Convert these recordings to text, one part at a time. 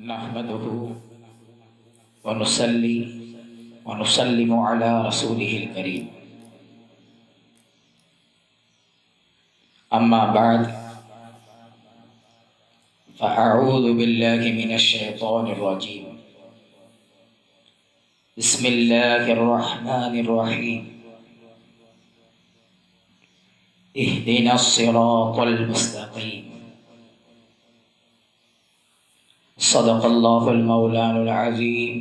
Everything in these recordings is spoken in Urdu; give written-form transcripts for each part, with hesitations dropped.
نحمده ونصلي ونسلم على رسوله الكريم أما بعد فأعوذ بالله من الشيطان الرجيم بسم الله الرحمن الرحيم اهدنا الصراط المستقيم صدق الله المولان العظيم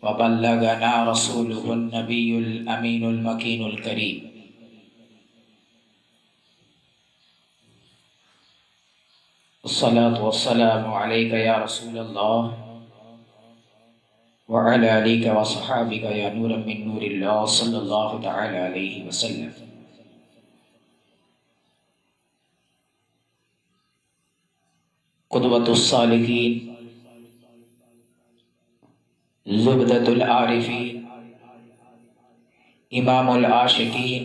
وبلغنا رسوله النبي الأمين المكين الكريم الصلاة والسلام عليك يا رسول الله وعلى آلك وصحابك يا نورا من نور الله صلى الله تعالى عليه وسلم. قدوة الصالحين زبدة العارفين امام العاشقین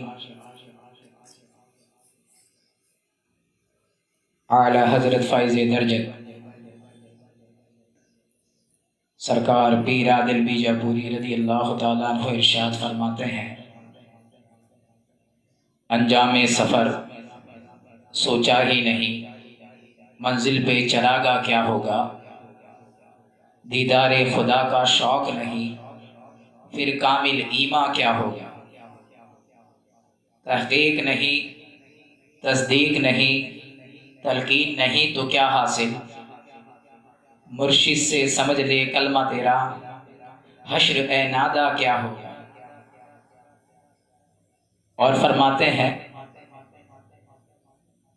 اعلی حضرت فائز درجت سرکار پیر عادل بیجاپوری رضی اللہ تعالیٰ عنہ ارشاد فرماتے ہیں، انجام سفر سوچا ہی نہیں، منزل پہ چراغا کیا ہوگا، دیدار خدا کا شوق نہیں، پھر کامل ایمان کیا ہوگا، تحقیق نہیں، تصدیق نہیں، تلقین نہیں تو کیا حاصل، مرشد سے سمجھ لے کلمہ تیرا، حشر اے نادا کیا ہوگا۔ اور فرماتے ہیں،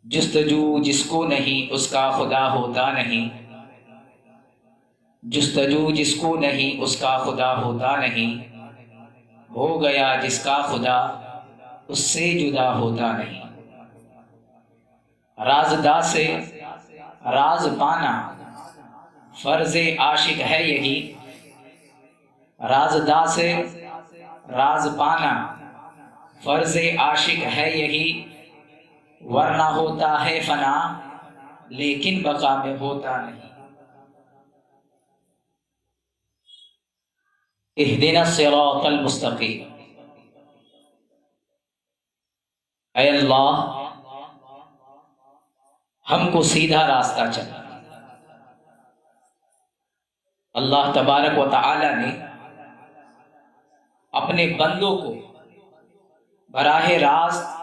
جستجو جس کو نہیں اس کا خدا ہوتا نہیں، جستجو جس کو نہیں اس کا خدا ہوتا نہیں، ہو گیا جس کا خدا اس سے جدا ہوتا نہیں۔ رازداں سے راز پانا فرض عاشق ہے یہی، رازداں سے راز پانا فرض عاشق ہے یہی، ورنہ ہوتا ہے فنا لیکن بقا میں ہوتا نہیں۔ اہدنا الصراط المستقیم، اے اللہ ہم کو سیدھا راستہ چلا۔ اللہ تبارک و تعالی نے اپنے بندوں کو براہ راست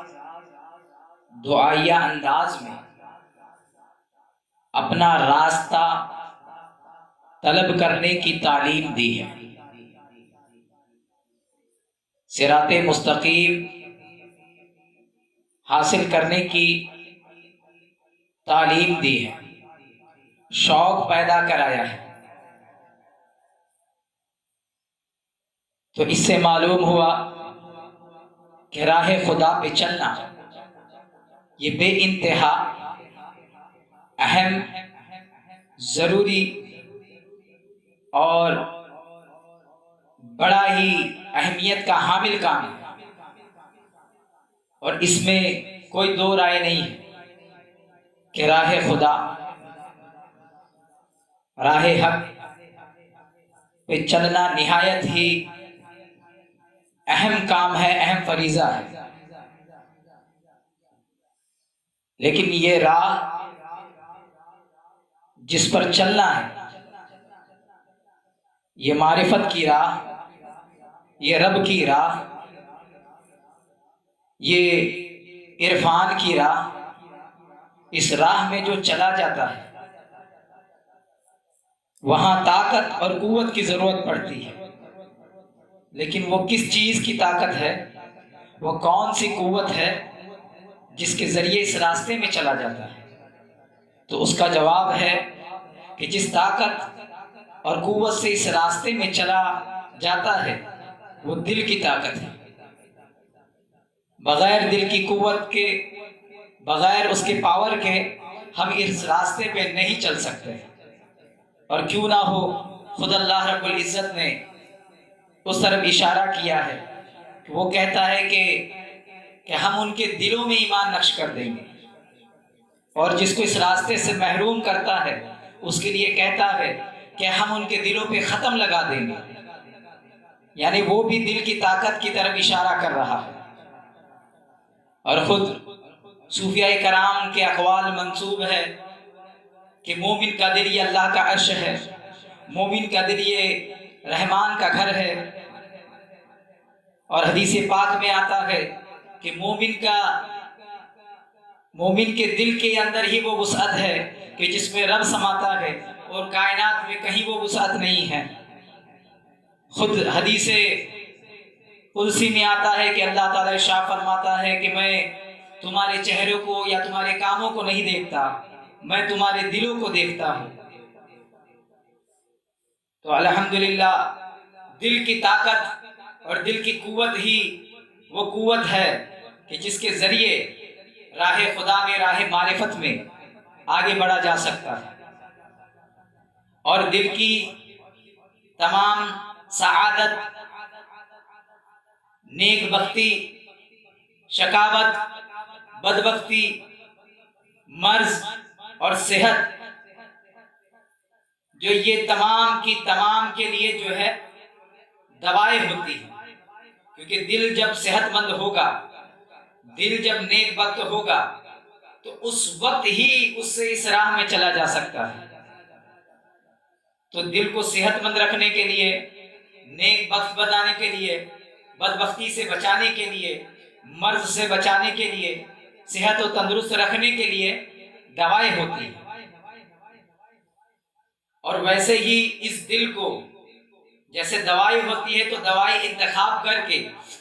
دعائیہ انداز میں اپنا راستہ طلب کرنے کی تعلیم دی ہے، صراط مستقیم حاصل کرنے کی تعلیم دی ہے، شوق پیدا کرایا ہے۔ تو اس سے معلوم ہوا کہ راہ خدا پہ چلنا یہ بے انتہا اہم، ضروری اور بڑا ہی اہمیت کا حامل کام ہے، اور اس میں کوئی دو رائے نہیں ہے کہ راہ خدا، راہ حق پہ چلنا نہایت ہی اہم کام ہے، اہم فریضہ ہے۔ لیکن یہ راہ جس پر چلنا ہے، یہ معرفت کی راہ، یہ رب کی راہ، یہ عرفان کی راہ، اس راہ میں جو چلا جاتا ہے وہاں طاقت اور قوت کی ضرورت پڑتی ہے، لیکن وہ کس چیز کی طاقت ہے، وہ کون سی قوت ہے جس کے ذریعے اس راستے میں چلا جاتا ہے؟ تو اس کا جواب ہے کہ جس طاقت اور قوت سے اس راستے میں چلا جاتا ہے وہ دل کی طاقت ہے۔ بغیر دل کی قوت کے، بغیر اس کے پاور کے ہم اس راستے پہ نہیں چل سکتے، اور کیوں نہ ہو خود اللہ رب العزت نے اس طرف اشارہ کیا ہے کہ وہ کہتا ہے کہ ہم ان کے دلوں میں ایمان نقش کر دیں گے، اور جس کو اس راستے سے محروم کرتا ہے اس کے لیے کہتا ہے کہ ہم ان کے دلوں پہ ختم لگا دیں گے، یعنی وہ بھی دل کی طاقت کی طرف اشارہ کر رہا ہے۔ اور خود صوفیاء کرام کے اقوال منسوب ہے کہ مومن کا دل یہ اللہ کا عرش ہے، مومن کا دل یہ رحمان کا گھر ہے، اور حدیث پاک میں آتا ہے کہ مومن کے دل کے اندر ہی وہ وسعت ہے کہ جس میں رب سماتا ہے، اور کائنات میں کہیں وہ وسعت نہیں ہے۔ خود حدیث قدسی میں آتا ہے کہ اللہ تعالیٰ ارشاد فرماتا ہے کہ میں تمہارے چہروں کو یا تمہارے کاموں کو نہیں دیکھتا، میں تمہارے دلوں کو دیکھتا ہوں۔ تو الحمدللہ دل کی طاقت اور دل کی قوت ہی وہ قوت ہے کہ جس کے ذریعے راہ خدا میں، راہ معرفت میں آگے بڑھا جا سکتا ہے، اور دل کی تمام سعادت، نیک بختی، شقاوت، بدبختی، مرض اور صحت، جو یہ تمام کی تمام کے لیے جو ہے دوائیں ہوتی ہیں، کیونکہ دل جب صحت مند ہوگا، دل جب نیک بخت ہوگا تو اس وقت ہی اس سے اس راہ میں چلا جا سکتا ہے۔ تو دل کو صحت مند رکھنے کے لیے، نیک بخت بنانے کے لیے، بدبختی سے بچانے کے لیے، مرض سے بچانے کے لیے، صحت و تندرست رکھنے کے لیے دوائیں ہوتی ہیں۔ اور ویسے ہی اس دل کو جیسے دوائی ہوتی ہے تو دوائی انتخاب کر کے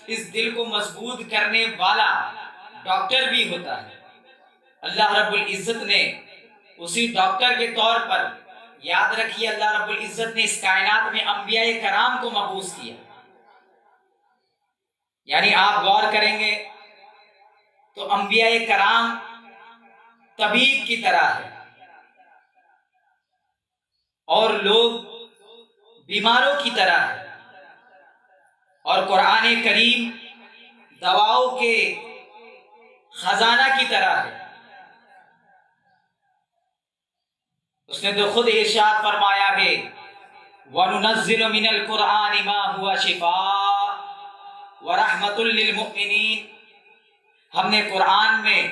اس دل کو مضبوط کرنے والا ڈاکٹر بھی ہوتا ہے۔ اللہ رب العزت نے اسی ڈاکٹر کے طور پر، یاد رکھیے، اللہ رب العزت نے اس کائنات میں انبیاء کرام کو مبعوث کیا۔ یعنی آپ غور کریں گے تو انبیاء کرام طبیب کی طرح ہے، اور لوگ بیماروں کی طرح ہے، اور قرآن کریم دواؤں کے خزانہ کی طرح ہے۔ اس نے تو خود ارشاد فرمایا ہے وَنُنَزِّلُ مِنَ الْقُرْآنِ مَا هُوَ شِفَاءٌ وَرَحْمَةٌ لِّلْمُؤْمِنِينَ، ہم نے قرآن میں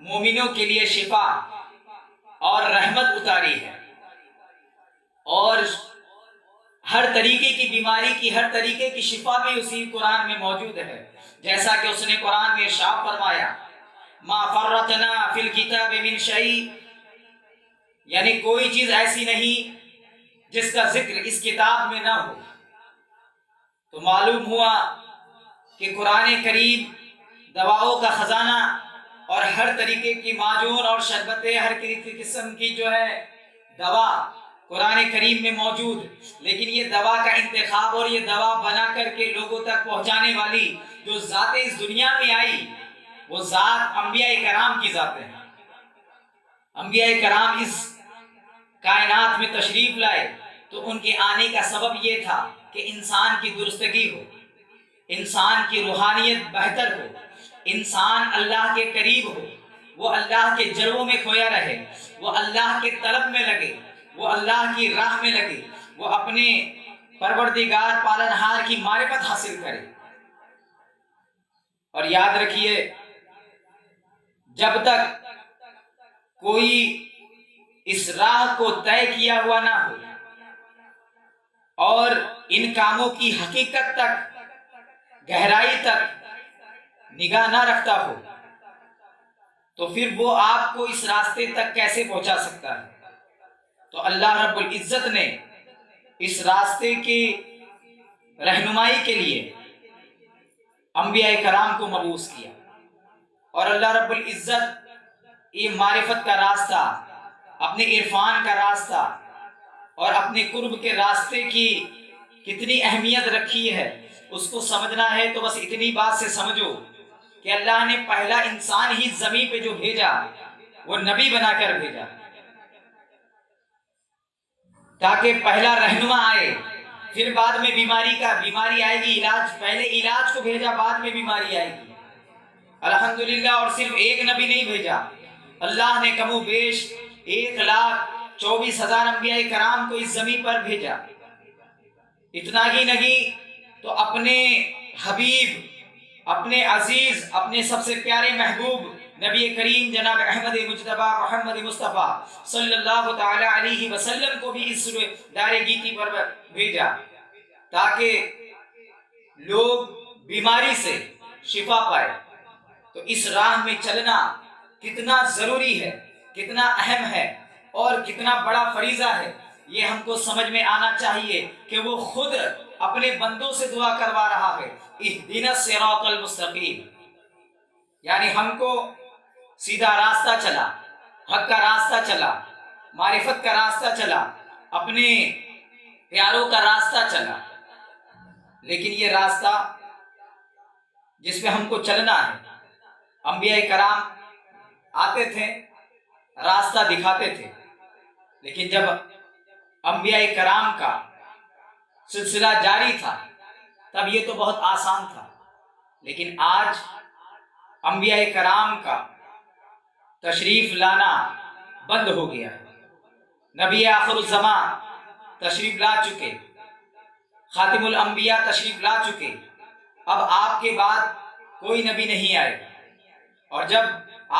مومنوں کے لیے شفا اور رحمت اتاری ہے، اور ہر طریقے کی بیماری کی، ہر طریقے کی شفا بھی اسی قرآن میں موجود ہے، جیسا کہ اس نے قرآن میں ارشاد فرمایا مَا فَرَّطْنَا فِي الْكِتَابِ مِنْ شَيْءٍ، یعنی کوئی چیز ایسی نہیں جس کا ذکر اس کتاب میں نہ ہو۔ تو معلوم ہوا کہ قرآن کریم دواؤں کا خزانہ اور ہر طریقے کی معجون اور شربتیں، ہر قسم کی جو ہے دوا قرآن کریم میں موجود، لیکن یہ دوا کا انتخاب اور یہ دوا بنا کر کے لوگوں تک پہنچانے والی جو ذاتیں اس دنیا میں آئی، وہ ذات انبیاء کرام کی ذاتیں ہیں۔ انبیاء کرام اس کائنات میں تشریف لائے تو ان کے آنے کا سبب یہ تھا کہ انسان کی درستگی ہو، انسان کی روحانیت بہتر ہو، انسان اللہ کے قریب ہو، وہ اللہ کے جلووں میں کھویا رہے، وہ اللہ کے طلب میں لگے، وہ اللہ کی راہ میں لگے، وہ اپنے پروردگار پالنہار کی معرفت حاصل کرے۔ اور یاد رکھیے، جب تک کوئی اس راہ کو طے کیا ہوا نہ ہو اور ان کاموں کی حقیقت تک، گہرائی تک نگاہ نہ رکھتا ہو، تو پھر وہ آپ کو اس راستے تک کیسے پہنچا سکتا ہے؟ تو اللہ رب العزت نے اس راستے کی رہنمائی کے لیے انبیاء کرام کو مبعوث کیا، اور اللہ رب العزت یہ معرفت کا راستہ، اپنے عرفان کا راستہ اور اپنے قرب کے راستے کی کتنی اہمیت رکھی ہے، اس کو سمجھنا ہے تو بس اتنی بات سے سمجھو کہ اللہ نے پہلا انسان ہی زمین پہ جو بھیجا وہ نبی بنا کر بھیجا، تاکہ پہلا رہنما آئے، پھر بعد میں بیماری آئے گی، علاج، پہلے علاج کو بھیجا، بعد میں بیماری آئے گی۔ الحمدللہ، اور صرف ایک نبی نہیں بھیجا، اللہ نے کم و بیش 1,00,000 24,000 انبیاء کرام کو اس زمین پر بھیجا۔ اتنا ہی نہیں تو اپنے حبیب، اپنے عزیز، اپنے سب سے پیارے محبوب نبی کریم جناب احمد مجتبیٰ محمد مصطفیٰ صلی اللہ تعالی علیہ وسلم کو بھی اس دار گیتی پر بھیجا، تاکہ لوگ بیماری سے شفا پائے۔ تو اس راہ میں چلنا کتنا ضروری ہے، کتنا اہم ہے اور کتنا بڑا فریضہ ہے، یہ ہم کو سمجھ میں آنا چاہیے کہ وہ خود اپنے بندوں سے دعا کروا رہا ہے، اہدنا الصراط المستقیم، یعنی ہم کو سیدھا راستہ چلا، حق کا راستہ چلا، معرفت کا راستہ چلا، اپنے پیاروں کا راستہ چلا۔ لیکن یہ راستہ جس پہ ہم کو چلنا ہے، انبیاء کرام آتے تھے، راستہ دکھاتے تھے، لیکن جب انبیاء کرام کا سلسلہ جاری تھا تب یہ تو بہت آسان تھا، لیکن آج انبیاء کرام کا تشریف لانا بند ہو گیا ہے۔ نبی آخر الزمان تشریف لا چکے، خاتم الانبیاء تشریف لا چکے، اب آپ کے بعد کوئی نبی نہیں آئے گا، اور جب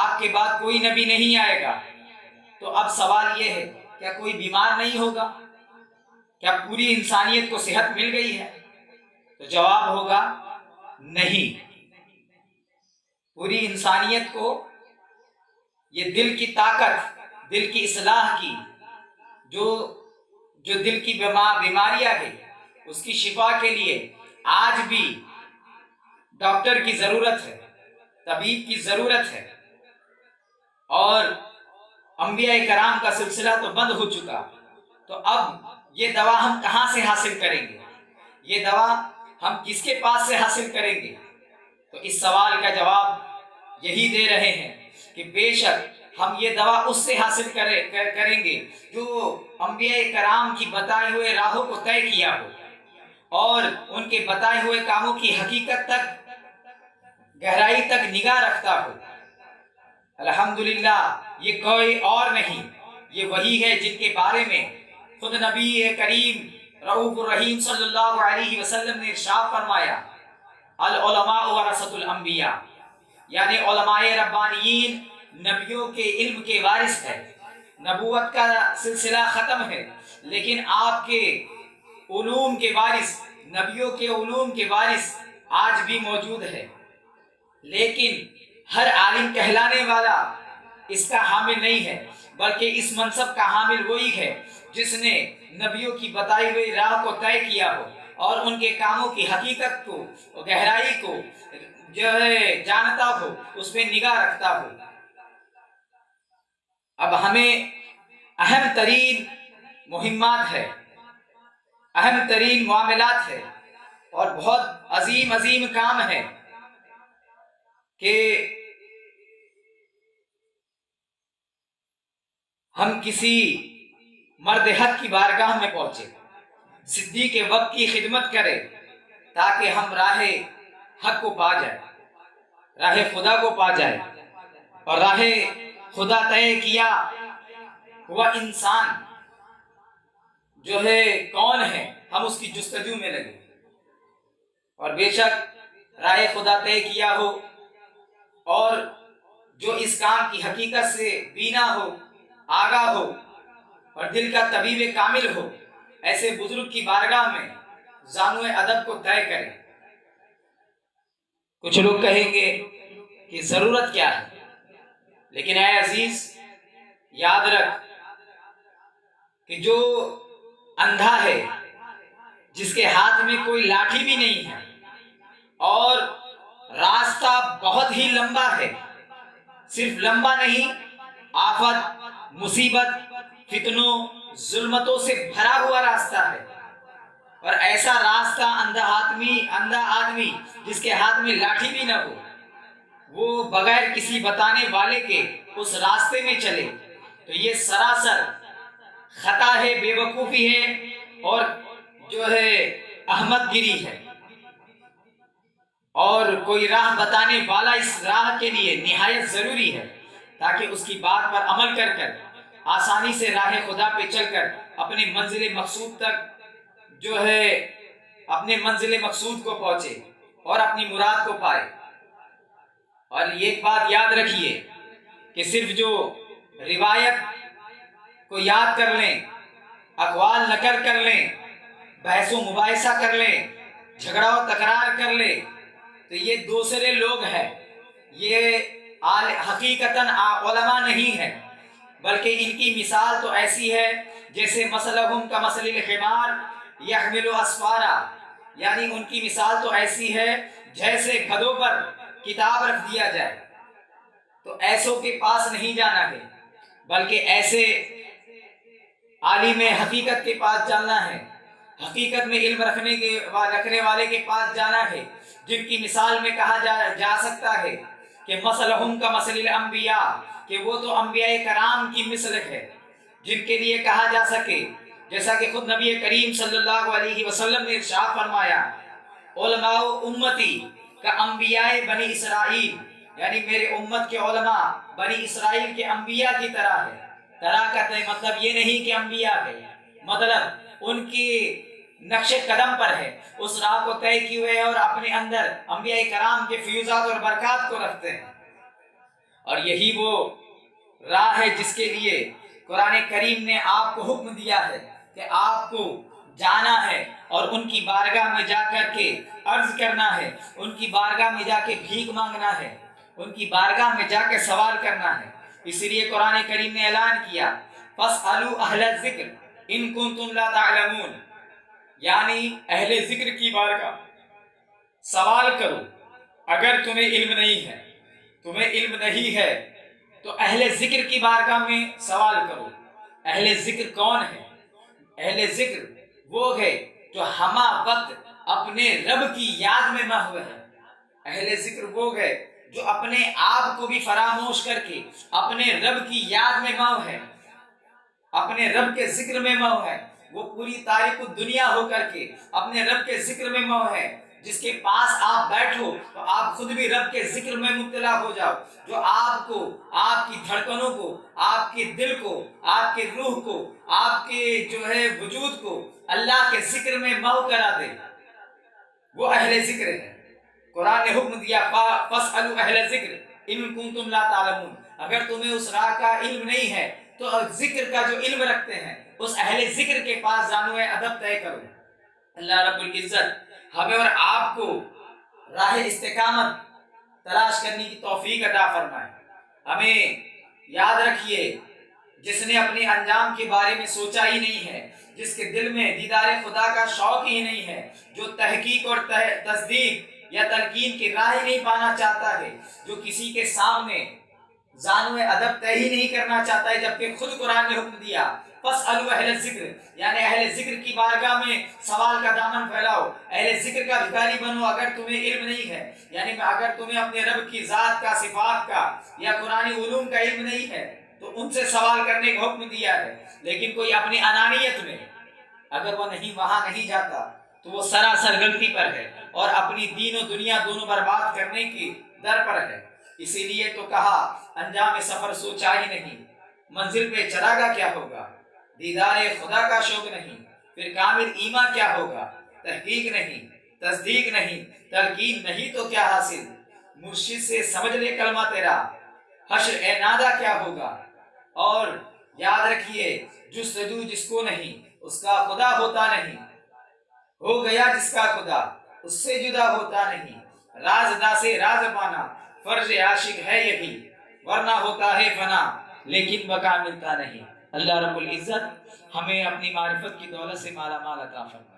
آپ کے بعد کوئی نبی نہیں آئے گا تو اب سوال یہ ہے، کیا کوئی بیمار نہیں ہوگا؟ کیا پوری انسانیت کو صحت مل گئی ہے؟ تو جواب ہوگا نہیں۔ پوری انسانیت کو یہ دل کی طاقت، دل کی اصلاح کی، جو دل کی بیماریاں ہیں اس کی شفا کے لیے آج بھی ڈاکٹر کی ضرورت ہے، طبیب کی ضرورت ہے، اور انبیاء کرام کا سلسلہ تو بند ہو چکا، تو اب یہ دوا ہم کہاں سے حاصل کریں گے؟ یہ دوا ہم کس کے پاس سے حاصل کریں گے؟ تو اس سوال کا جواب یہی دے رہے ہیں کہ بے شک ہم یہ دوا اس سے حاصل کریں گے جو انبیاء کرام کی بتائے ہوئے راہوں کو طے کیا ہو اور ان کے بتائے ہوئے کاموں کی حقیقت تک، گہرائی تک نگاہ رکھتا ہو۔ الحمدللہ یہ کوئی اور نہیں، یہ وہی ہے جن کے بارے میں خود نبی کریم رؤوف الرحیم صلی اللہ علیہ وسلم نے ارشاد فرمایا، العلماء ورثۃ الانبیاء، یعنی علماء ربانیین نبیوں کے علم کے وارث ہے۔ نبوت کا سلسلہ ختم ہے، لیکن آپ کے علوم کے وارث، نبیوں کے علوم کے وارث آج بھی موجود ہے۔ لیکن ہر عالم کہلانے والا اس کا حامل نہیں ہے، بلکہ اس منصب کا حامل وہی ہے جس نے نبیوں کی بتائی ہوئی راہ کو طے کیا ہو اور ان کے کاموں کی حقیقت کو، گہرائی کو جو ہے جانتا ہو، اس پہ نگاہ رکھتا ہو۔ اب ہمیں اہم ترین مہمات ہے، اہم ترین معاملات ہے اور بہت عظیم عظیم کام ہے کہ ہم کسی مرد حق کی بارگاہ میں پہنچے، صدیق کے وقت کی خدمت کرے، تاکہ ہم راہ حق کو پا جائے، راہ خدا کو پا جائے، اور راہ خدا طے کیا ہوا انسان جو ہے کون ہے، ہم اس کی جستجو میں لگے، اور بے شک راہ خدا طے کیا ہو اور جو اس کام کی حقیقت سے بینا ہو، آگاہ ہو اور دل کا طبیب کامل ہو، ایسے بزرگ کی بارگاہ میں زانو ادب کو طے کرے۔ کچھ لوگ کہیں گے کہ ضرورت کیا ہے، لیکن اے عزیز یاد رکھ کہ جو اندھا ہے، جس کے ہاتھ میں کوئی لاٹھی بھی نہیں ہے اور راستہ بہت ہی لمبا ہے، صرف لمبا نہیں، آفت، مصیبت، فتنوں، ظلمتوں سے بھرا ہوا راستہ ہے، اور ایسا راستہ اندھا آدمی جس کے ہاتھ میں لاٹھی بھی نہ ہو، وہ بغیر کسی بتانے والے کے اس راستے میں چلے تو یہ سراسر خطا ہے، بے وقوفی ہے اور جو ہے احمد گیری ہے، اور کوئی راہ بتانے والا اس راہ کے لیے نہایت ضروری ہے، تاکہ اس کی بات پر عمل کر آسانی سے راہ خدا پہ چل کر اپنے منزل مقصود تک جو ہے اپنے منزل مقصود کو پہنچے اور اپنی مراد کو پائے۔ اور ایک بات یاد رکھیے کہ صرف جو روایت کو یاد کر لیں، اقوال نقل کر لیں، بحث و مباحثہ کر لیں، جھگڑا و تکرار کر لیں، تو یہ دوسرے لوگ ہیں، یہ حقیقتاً علماء نہیں ہے، بلکہ ان کی مثال تو ایسی ہے جیسے مثلہم کمثل الحمار یحمل اسفارا، یعنی ان کی مثال تو ایسی ہے جیسے گدھوں پر کتاب رکھ دیا جائے۔ تو ایسوں کے پاس نہیں جانا ہے، بلکہ ایسے عالم حقیقت کے پاس جانا ہے، حقیقت میں علم رکھنے والے کے پاس جانا ہے، جن کی مثال میں کہا جا سکتا ہے کہ مثلہم کمثل الانبیاء، کہ وہ تو انبیاء کرام کی مثل ہے، جن کے لیے کہا جا سکے جیسا کہ خود نبی کریم صلی اللہ علیہ وسلم نے ارشاد فرمایا، علماء امتی کا انبیاء بنی اسرائیل، یعنی میرے امت کے علماء بنی اسرائیل کے انبیاء کی طرح ہے۔ طرح کا مطلب یہ نہیں کہ انبیاء ہے، مطلب ان کی نقش قدم پر ہے، اس راہ کو طے کیے ہوئے اور اپنے اندر انبیاء کرام کے فیوزات اور برکات کو رکھتے ہیں۔ اور یہی وہ راہ ہے جس کے لیے قرآن کریم نے آپ کو حکم دیا ہے کہ آپ کو جانا ہے اور ان کی بارگاہ میں جا کر کے عرض کرنا ہے، ان کی بارگاہ میں جا کے بھیک مانگنا ہے، ان کی بارگاہ میں جا کے سوال کرنا ہے۔ اس لیے قرآن کریم نے اعلان کیا فَاسْأَلُوا أَهْلَ الذِّكْرِ إِن كُنتُمْ لَا تَعْلَمُونَ، یعنی اہل ذکر کی بارگاہ سوال کرو اگر تمہیں علم نہیں ہے، تمہیں علم نہیں ہے تو اہل ذکر کی بارگاہ میں سوال کرو۔ اہل ذکر کون ہے؟ اہل ذکر وہ ہے جو ہمہ وقت اپنے رب کی یاد میں محو ہے۔ اہل ذکر وہ ہے جو اپنے آپ کو بھی فراموش کر کے اپنے رب کی یاد میں محو ہے، اپنے رب کے ذکر میں محو ہے۔ وہ پوری تاریخ دنیا ہو کر کے اپنے رب کے ذکر میں محو ہے۔ جس کے پاس آپ بیٹھو تو آپ خود بھی رب کے ذکر میں مبتلا ہو جاؤ، جو آپ کو، آپ کی دھڑکنوں کو، آپ کے دل کو، آپ کے روح کو، آپ کے جو ہے وجود کو اللہ کے ذکر میں محو کرا دے، وہ اہل ذکر ہے۔ قرآن نے حکم دیا فَاسْأَلُوا أَهْلَ الذِّكْرِ إِن كُنتُمْ لَا تَعْلَمُونَ، اگر تمہیں اس راہ کا علم نہیں ہے تو ذکر کا جو علم رکھتے ہیں اس اہل ذکر کے پاس جانو ادب طے کرو۔ اللہ رب العزت ہمیں اور آپ کو راہ استقامت تلاش کرنے کی توفیق عطا فرمائے۔ ہمیں یاد رکھیے جس نے اپنے انجام کے بارے میں سوچا ہی نہیں ہے، جس کے دل میں دیدار خدا کا شوق ہی نہیں ہے، جو تحقیق اور تصدیق یا تلقین کی راہ نہیں پانا چاہتا ہے، جو کسی کے سامنے زانو ادب طے ہی نہیں کرنا چاہتا ہے، جبکہ خود قرآن نے حکم دیا فَاسْأَلُوا أَهْلَ الذِّكْرِ، یعنی اہل ذکر کی بارگاہ میں سوال کا دامن پھیلاؤ، اہل ذکر کا بھکاری بنو اگر تمہیں علم نہیں ہے، یعنی اگر تمہیں اپنے رب کی ذات کا، صفات کا یا قرآنی علوم کا علم نہیں ہے تو ان سے سوال کرنے کا حکم دیا ہے۔ لیکن کوئی اپنی انانیت میں اگر وہ وہاں نہیں جاتا تو وہ سراسر غلطی پر ہے اور اپنی دین و دنیا دونوں برباد کرنے کی در پر ہے۔ اسی لیے تو کہا انجام سفر سوچا ہی نہیں، منزل پہ چلا گا کیا ہوگا، دیدار خدا کا شوق نہیں، پھر کامل ایمان کیا ہوگا، تحقیق نہیں، تصدیق نہیں، تلقین نہیں تو کیا حاصل، مرشد سے سمجھ لے کلمہ تیرا، حشر اے نادا کیا ہوگا۔ اور یاد رکھیے جستجو جس کو نہیں اس کا خدا ہوتا نہیں، ہو گیا جس کا خدا اس سے جدا ہوتا نہیں، راز دا سے راز پانا فرض عاشق ہے یہی، ورنہ ہوتا ہے فنا لیکن بقا ملتا نہیں۔ اللہ رب العزت ہمیں اپنی معرفت کی دولت سے مالا مال عطا فرمائے۔